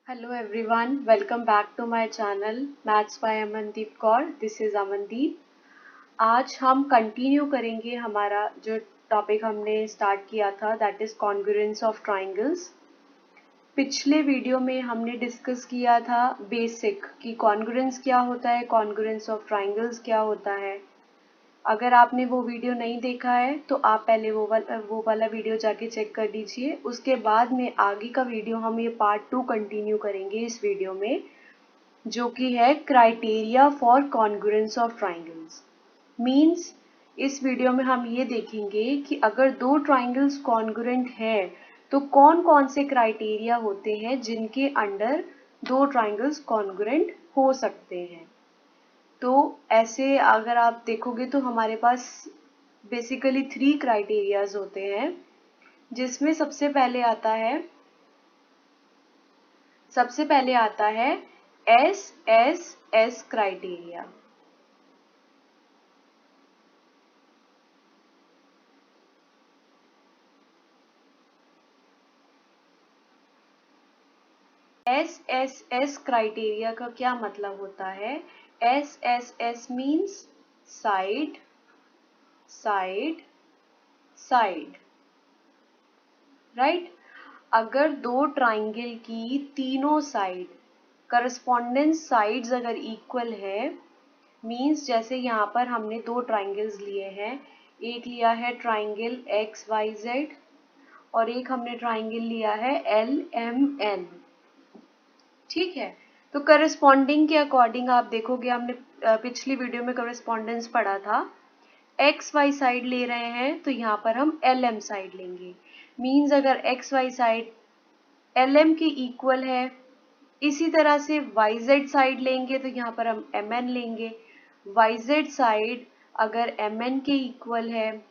Hello everyone, welcome back to my channel Maths by Amandeep Kaur. This is Amandeep. आज हम continue करेंगे हमारा जो टॉपिक हमने स्टार्ट किया था that is congruence of triangles. पिछले वीडियो में हमने डिस्कस किया था बेसिक कि कॉन्ग्रुएंस क्या होता है, कॉन्ग्रुएंस ऑफ ट्राइंगल्स क्या होता है। अगर आपने वो वीडियो नहीं देखा है तो आप पहले वो वाला वीडियो जाके चेक कर लीजिए। उसके बाद में आगे का वीडियो हम ये पार्ट 2 कंटिन्यू करेंगे इस वीडियो में, जो कि है criteria for congruence of triangles. Means इस वीडियो में हम ये देखेंगे कि अगर दो ट्राइंगल्स कॉन्ग्रुएंट है तो कौन कौन से क्राइटेरिया होते हैं जिनके अंडर दो ट्राइंगल्स कॉन्ग्रुएंट हो सकते हैं। तो ऐसे अगर आप देखोगे तो हमारे पास बेसिकली 3 क्राइटेरियाज होते हैं, जिसमें सबसे पहले आता है SSS क्राइटेरिया। SSS क्राइटेरिया का क्या मतलब होता है? SSS means side side side, right. अगर दो ट्राइंगल की तीनों साइड करस्पॉन्डेंस साइड्स अगर इक्वल है, मीन्स जैसे यहाँ पर हमने दो ट्राइंगल्स लिए हैं, एक लिया है ट्राइंगल XYZ और एक हमने ट्राइंगल लिया है LMN, ठीक है। तो करस्पॉन्डिंग के अकॉर्डिंग आप देखोगे, हमने पिछली वीडियो में करस्पॉन्डेंस पढ़ा था, XY साइड ले रहे हैं तो यहाँ पर हम LM साइड लेंगे। मीन्स अगर XY साइड LM के इक्वल है, इसी तरह से YZ साइड लेंगे तो यहाँ पर हम MN लेंगे। YZ साइड अगर MN के इक्वल है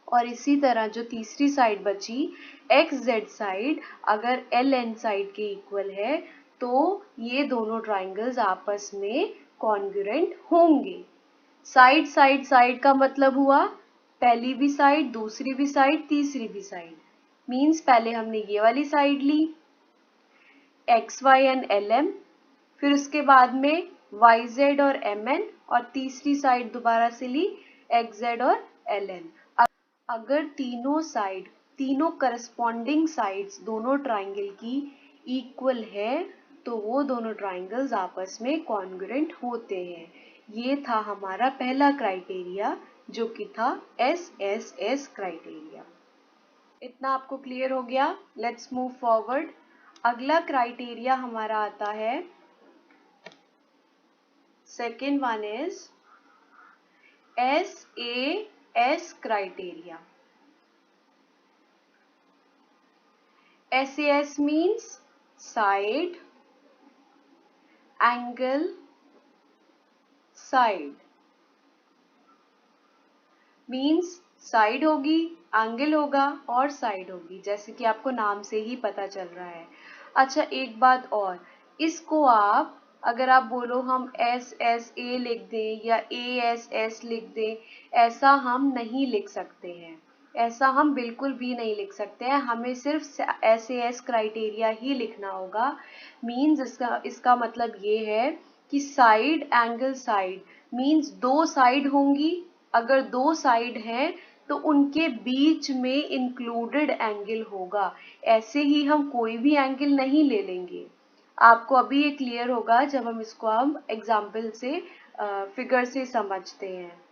और इसी तरह जो तीसरी साइड बची XZ साइड अगर LN साइड के इक्वल है, तो ये दोनों ट्राइंगल्स आपस में कॉन्ग्रुएंट होंगे। साइड साइड साइड का मतलब हुआ पहली भी साइड, दूसरी भी साइड, तीसरी भी साइड। मीन्स पहले हमने ये वाली साइड ली XY एंड LM, फिर उसके बाद में YZ और MN, और तीसरी साइड दोबारा से ली XZ और LN। अगर तीनों करस्पॉन्डिंग साइड्स दोनों ट्राइंगल की इक्वल है तो वो दोनों ट्राइंगल्स आपस में कॉन्ग्रुएंट होते हैं। ये था हमारा पहला क्राइटेरिया, जो कि था SSS क्राइटेरिया। इतना आपको क्लियर हो गया? Let's move forward. अगला क्राइटेरिया हमारा आता है, second one is SAS criteria. SAS means side, angle, side। Means side होगी, एंगल होगा और साइड होगी, जैसे कि आपको नाम से ही पता चल रहा है। अच्छा, एक बात और, इसको आप अगर आप बोलो हम SSA लिख दें या ASS लिख दें, ऐसा हम नहीं लिख सकते हैं। ऐसा हम बिल्कुल भी नहीं लिख सकते हैं, हमें सिर्फ SAS क्राइटेरिया ही लिखना होगा। मीन्स इसका मतलब ये है कि साइड एंगल साइड मीन्स दो साइड होंगी। अगर दो साइड हैं तो उनके बीच में इंक्लूडेड एंगल होगा। ऐसे ही हम कोई भी एंगल नहीं ले लेंगे। आपको अभी ये क्लियर होगा जब हम एग्जाम्पल से फिगर से समझते हैं।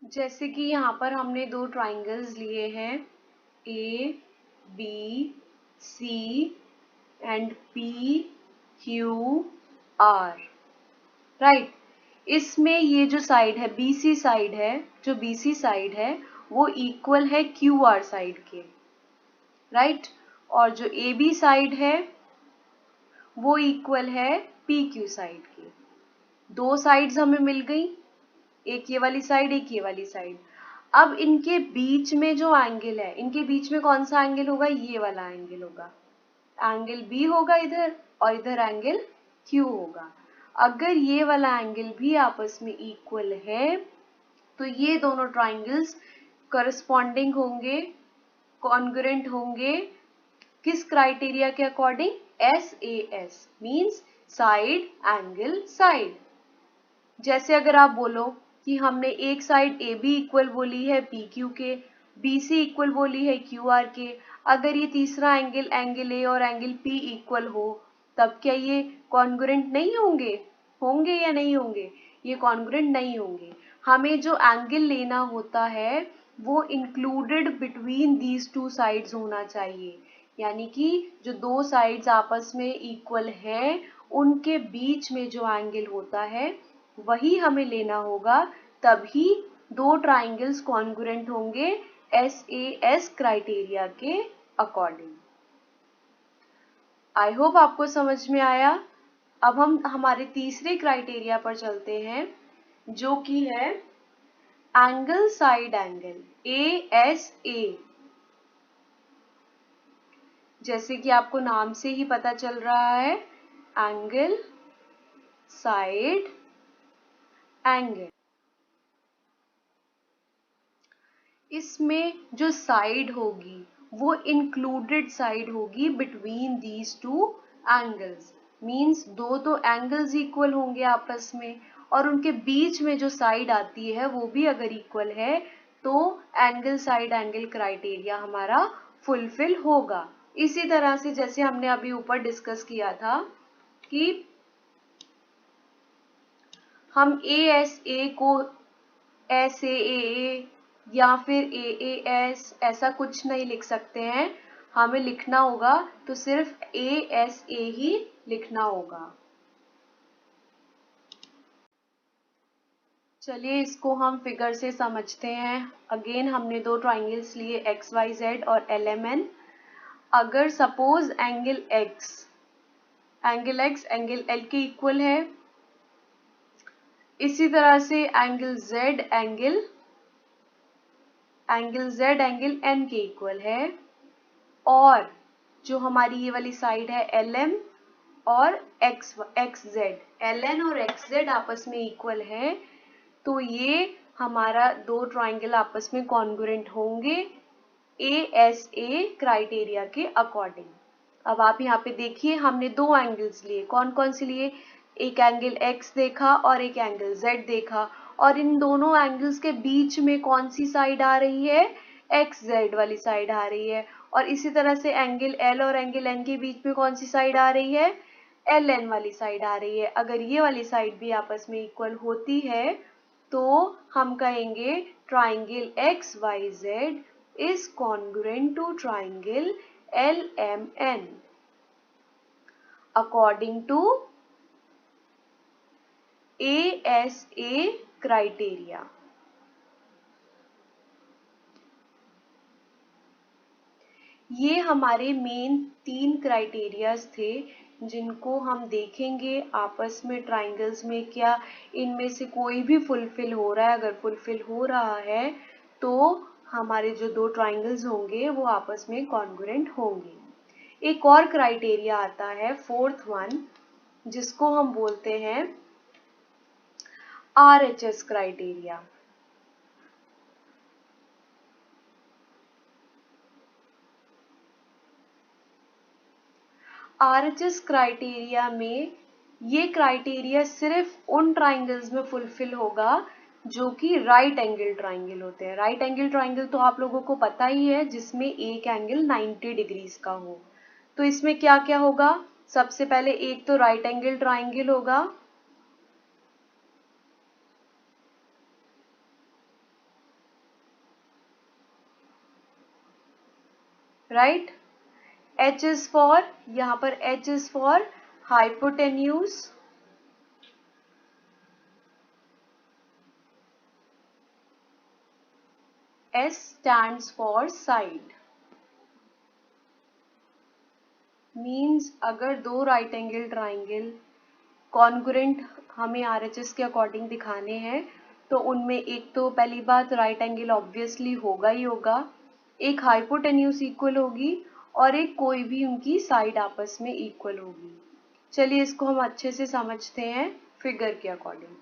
जैसे कि यहाँ पर हमने दो ट्राइंगल्स लिए हैं ABC एंड PQR, राइट। इसमें ये जो साइड है BC साइड है वो इक्वल है QR साइड के, राइट। और जो AB साइड है वो इक्वल है PQ साइड के। दो साइड्स हमें मिल गई, एक ये वाली साइड, एक ये वाली साइड। अब इनके बीच में जो एंगल है, इनके बीच में कौन सा एंगल होगा? ये वाला एंगल होगा। एंगल B होगा इधर और इधर एंगल Q होगा। अगर ये वाला एंगल भी आपस में इक्वल है तो ये दोनों ट्राइंगल्स करस्पॉन्डिंग होंगे, कॉन्ग्रुएंट होंगे। किस क्राइटेरिया के according? SAS means side angle side. जैसे अगर आप बोलो कि हमने एक साइड AB इक्वल बोली है PQ के, BC इक्वल बोली है QR के, अगर ये तीसरा एंगल एंगल A और एंगल P इक्वल हो तब क्या ये कॉन्ग्रुएंट नहीं होंगे? होंगे या नहीं होंगे? ये कॉन्ग्रुएंट नहीं होंगे। हमें जो एंगल लेना होता है वो included between these two sides होना चाहिए, यानी कि जो दो साइड्स आपस में इक्वल हैं उनके बीच में जो एंगल होता है वही हमें लेना होगा, तभी दो ट्राइंगल्स कॉन्ग्रुएंट होंगे SAS क्राइटेरिया के अकॉर्डिंग। आई होप आपको समझ में आया। अब हम हमारे तीसरे क्राइटेरिया पर चलते हैं जो कि है एंगल साइड एंगल ASA। जैसे कि आपको नाम से ही पता चल रहा है, एंगल साइड एंगल। इसमें जो साइड होगी वो इंक्लूडेड साइड होगी between these two angles, means दो तो एंगल्स इक्वल होंगे आपस में और उनके बीच में जो साइड आती है वो भी अगर इक्वल है तो एंगल साइड एंगल क्राइटेरिया हमारा फुलफिल होगा। इसी तरह से जैसे हमने अभी ऊपर डिस्कस किया था कि हम ASA को SAA या फिर AAS ऐसा कुछ नहीं लिख सकते हैं, हमें लिखना होगा तो सिर्फ ASA ही लिखना होगा। चलिए इसको हम फिगर से समझते हैं। अगेन हमने दो ट्राइंगल्स लिए XYZ और LMN। अगर suppose angle X angle L के इक्वल है, इसी तरह से angle Z angle angle N के इक्वल है, और जो हमारी ये वाली साइड है LM और XZ, LN और XZ आपस में इक्वल है, तो ये हमारा दो ट्राइंगल आपस में कॉन्ग्रुएंट होंगे ASA क्राइटेरिया के अकॉर्डिंग। अब आप यहाँ पे देखिए हमने दो एंगल्स लिए, कौन कौन से लिए? एक एंगल X देखा और एक एंगल Z देखा, और इन दोनों एंगल्स के बीच में कौन सी साइड आ रही है? XZ वाली साइड आ रही है। और इसी तरह से एंगल L और एंगल N के बीच में कौन सी साइड आ रही है? LN वाली साइड आ रही है। अगर ये वाली साइड भी आपस में इक्वल होती है तो हम कहेंगे triangle XYZ is congruent to triangle LMN according to ASA criteria। ये हमारे मेन तीन क्राइटेरियाज थे जिनको हम देखेंगे आपस में ट्राइंगल्स में क्या इनमें से कोई भी फुलफिल हो रहा है। अगर फुलफिल हो रहा है तो हमारे जो दो ट्राइंगल्स होंगे वो आपस में कॉन्ग्रुएंट होंगे। एक और क्राइटेरिया आता है फोर्थ वन, जिसको हम बोलते हैं RHS क्राइटेरिया। RHS क्राइटेरिया में ये क्राइटेरिया सिर्फ उन ट्राइंगल्स में फुलफिल होगा जो कि राइट एंगल ट्राइंगल होते हैं। राइट एंगल ट्राइंगल तो आप लोगों को पता ही है, जिसमें एक एंगल 90 डिग्रीज का हो। तो इसमें क्या क्या होगा? सबसे पहले एक तो राइट एंगल ट्राइंगल होगा, राइट। H इज फॉर, यहाँ पर H is for hypotenuse, S stands for side। Means अगर दो राइट एंगल ट्राइंगल कॉन्ग्रुएंट हमें RHS के अकॉर्डिंग दिखाने हैं तो उनमें एक तो पहली बात राइट एंगल ऑब्वियसली होगा ही होगा, एक हाइपोटेन्यूज इक्वल होगी और एक कोई भी उनकी साइड आपस में इक्वल होगी। चलिए इसको हम अच्छे से समझते हैं फिगर के अकॉर्डिंग।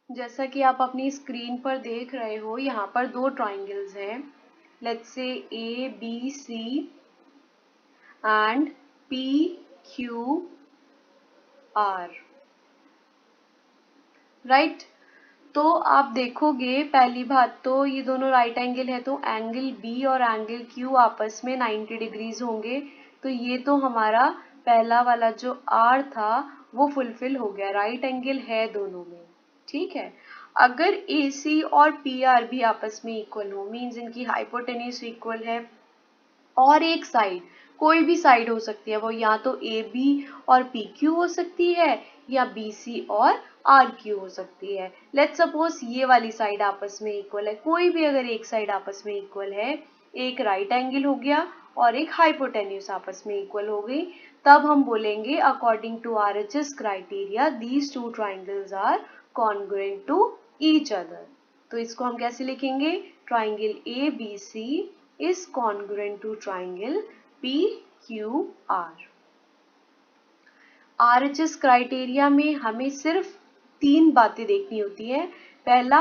जैसा कि आप अपनी स्क्रीन पर देख रहे हो, यहाँ पर दो ट्राइंगल्स हैं, let's say ABC and PQR, right. तो आप देखोगे पहली बात तो ये दोनों राइट एंगल है, तो एंगल B और एंगल Q आपस में 90 डिग्रीज होंगे। तो ये तो हमारा पहला वाला जो R था वो फुलफिल हो गया, राइट एंगल है दोनों में, ठीक है। अगर AC और PR भी आपस में इक्वल हो, मीन्स इनकी हाइपोटेन्यूज इक्वल है, और एक साइड, कोई भी साइड हो सकती है, वो या तो AB और PQ हो सकती है या BC और RQ हो सकती है। लेट्स सपोज ये वाली साइड आपस में इक्वल है, कोई भी अगर एक साइड आपस में इक्वल है, एक राइट एंगल हो गया और एक हाइपोटेन्यूज आपस में इक्वल हो गई, तब हम बोलेंगे according to RHS criteria these two triangles are congruent to each other. तो इसको हम कैसे लिखेंगे, triangle ABC is congruent to triangle PQR। RHS criteria में हमें सिर्फ 3 बातें देखनी होती है। पहला,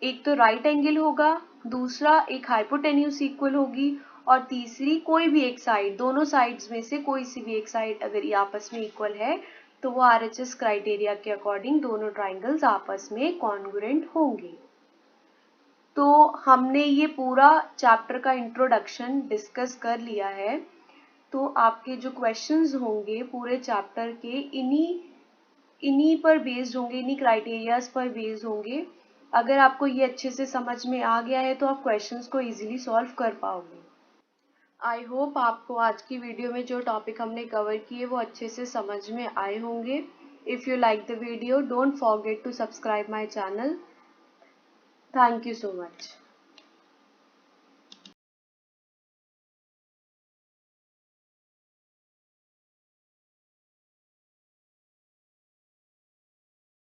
एक तो राइट एंगल होगा, दूसरा एक हाइपोटेन्यूज इक्वल होगी, और तीसरी कोई भी एक साइड, दोनों साइड्स में से कोई सी भी एक साइड अगर ये आपस में इक्वल है तो वो RHS क्राइटेरिया के अकॉर्डिंग दोनों ट्राइंगल्स आपस में कॉन्ग्रुएंट होंगे। तो हमने ये पूरा चैप्टर का इंट्रोडक्शन डिस्कस कर लिया है। तो आपके जो क्वेश्चंस होंगे पूरे चैप्टर के इन्हीं पर बेस्ड होंगे, इन्हीं क्राइटेरियाज पर बेस्ड होंगे। अगर आपको ये अच्छे से समझ में आ गया है तो आप क्वेश्चंस को इजीली सॉल्व कर पाओगे। आई होप आपको आज की वीडियो में जो टॉपिक हमने कवर किए वो अच्छे से समझ में आए होंगे। If you like the video, don't forget to subscribe my channel. Thank you so much.